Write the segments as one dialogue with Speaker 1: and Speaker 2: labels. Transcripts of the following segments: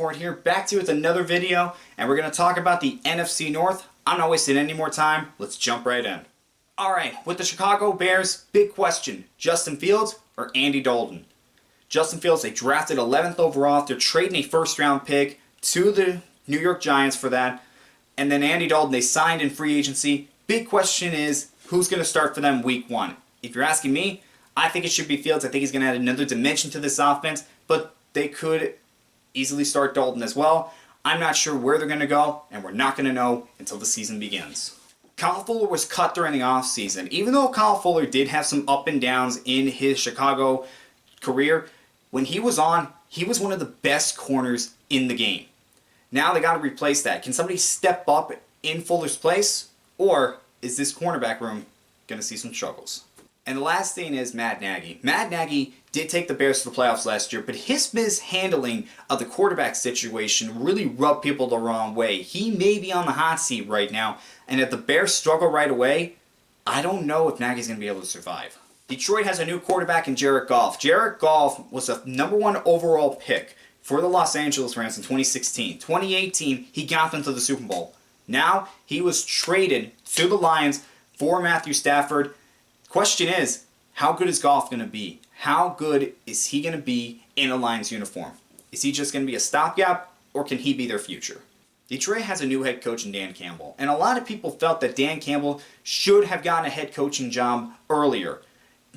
Speaker 1: Support here, back to you with another video, and we're going to talk about the NFC North. I'm not wasting any more time, let's jump right in. Alright, with the Chicago Bears, big question, Justin Fields or Andy Dalton? Justin Fields, they drafted 11th overall, they're trading a first round pick to the New York Giants for that, and then Andy Dalton, they signed in free agency. Big question is, who's going to start for them week one? If you're asking me, I think it should be Fields. I think he's going to add another dimension to this offense, but they could easily start Dalton as well. I'm not sure where they're going to go, and we're not going to know until the season begins. Kyle Fuller was cut during the offseason. Even though Kyle Fuller did have some up and downs in his Chicago career, when he was on, he was one of the best corners in the game. Now they got to replace that. Can somebody step up in Fuller's place, or is this cornerback room going to see some struggles? And the last thing is Matt Nagy. Matt Nagy did take the Bears to the playoffs last year, but his mishandling of the quarterback situation really rubbed people the wrong way. He may be on the hot seat right now, and if the Bears struggle right away, I don't know if Nagy's going to be able to survive. Detroit has a new quarterback in Jared Goff. Jared Goff was a #1 overall pick for the Los Angeles Rams in 2016. 2018, he got them to the Super Bowl. Now, he was traded to the Lions for Matthew Stafford. Question is, how good is Goff going to be? How good is he going to be in a Lions uniform? Is he just going to be a stopgap, or can he be their future? Detroit has a new head coach in Dan Campbell, and a lot of people felt that Dan Campbell should have gotten a head coaching job earlier.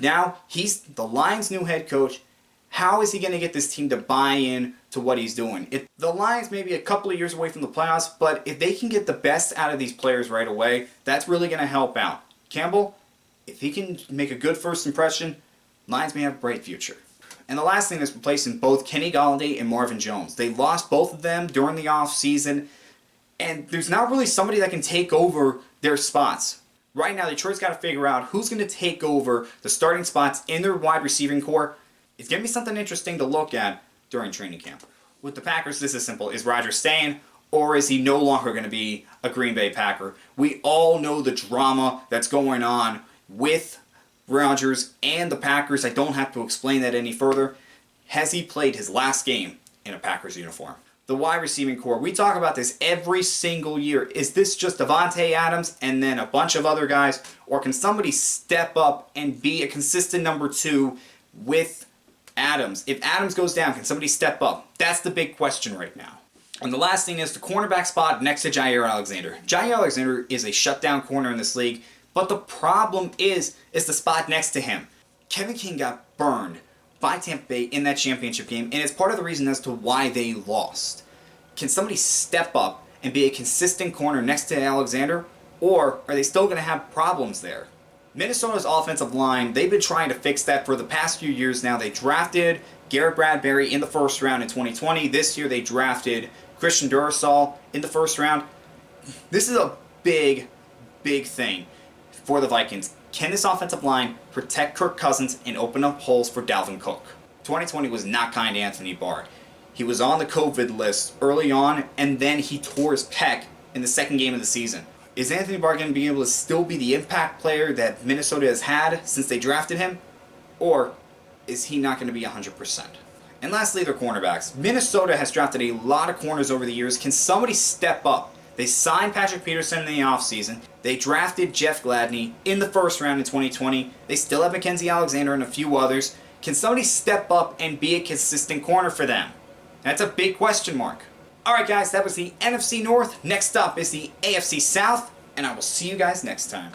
Speaker 1: Now, he's the Lions' new head coach. How is he going to get this team to buy in to what he's doing? If the Lions may be a couple of years away from the playoffs, but if they can get the best out of these players right away, that's really going to help out. Campbell, if he can make a good first impression, Lions may have a bright future. And the last thing is replacing both Kenny Golladay and Marvin Jones. They lost both of them during the offseason, and there's not really somebody that can take over their spots. Right now, Detroit's got to figure out who's going to take over the starting spots in their wide receiving core. It's going to be something interesting to look at during training camp. With the Packers, this is simple. Is Rodgers staying, or is he no longer going to be a Green Bay Packer? We all know the drama that's going on with Rodgers and the Packers. I don't have to explain that any further. Has he played his last game in a Packers uniform? The wide receiving core, we talk about this every single year. Is this just Davante Adams and then a bunch of other guys, or can somebody step up and be a consistent #2 with Adams? If Adams goes down, can somebody step up? That's the big question right now. And the last thing is the cornerback spot next to Jair Alexander. Jair Alexander is a shutdown corner in this league, but the problem is the spot next to him. Kevin King got burned by Tampa Bay in that championship game, and it's part of the reason as to why they lost. Can somebody step up and be a consistent corner next to Alexander, or are they still going to have problems there? Minnesota's offensive line, they've been trying to fix that for the past few years now. They drafted Garrett Bradbury in the first round in 2020. This year they drafted Christian Durasol in the first round. This is a big thing for the Vikings. Can this offensive line protect Kirk Cousins and open up holes for Dalvin Cook? 2020 was not kind to Anthony Barr. He was on the COVID list early on, and then he tore his pec in the second game of the season. Is Anthony Barr going to be able to still be the impact player that Minnesota has had since they drafted him? Or is he not going to be 100%? And lastly, their cornerbacks. Minnesota has drafted a lot of corners over the years. Can somebody step up? They signed Patrick Peterson in the offseason. They drafted Jeff Gladney in the first round in 2020. They still have Mackenzie Alexander and a few others. Can somebody step up and be a consistent corner for them? That's a big question mark. Alright guys, that was the NFC North. Next up is the AFC South, and I will see you guys next time.